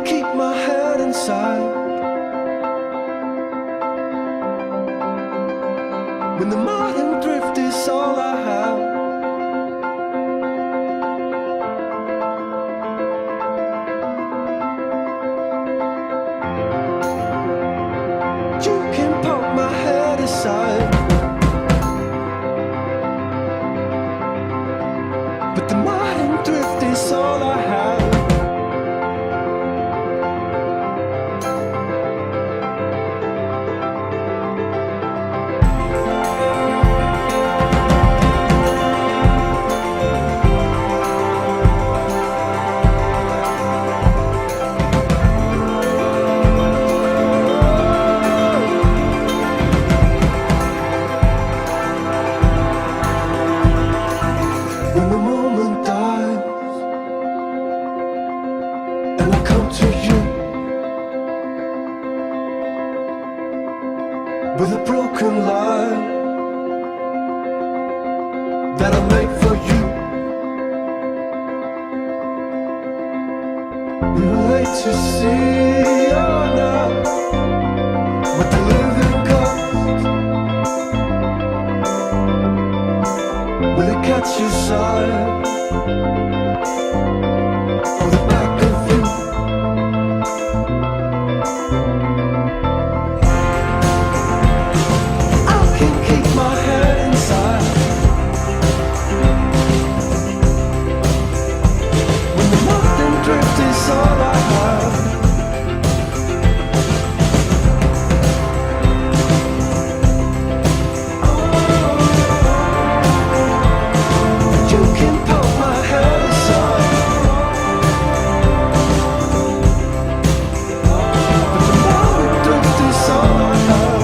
can't keep my head inside. When the modern drift is all I have, you can poke my head aside, but the modern drift is all I have. When the moment dies and I come to you with a broken line that I make for you, we were late to see, oh no, what the living cost. Will it catch your sight? On the back of you, I can't keep my head inside. When the modern drift is all I have, you can poke my head aside, but the modern drift is all I have.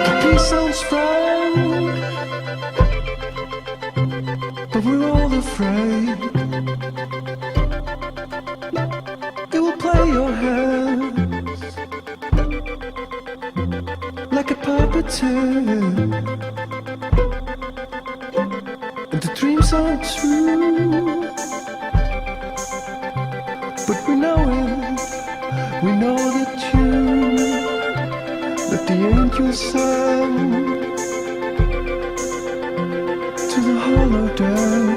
The peace sounds fine, but we're all afraid it will play your hands like a puppeteer, and the dreams aren't true, but we know it, we know the tune that the angels sang to the holodeck.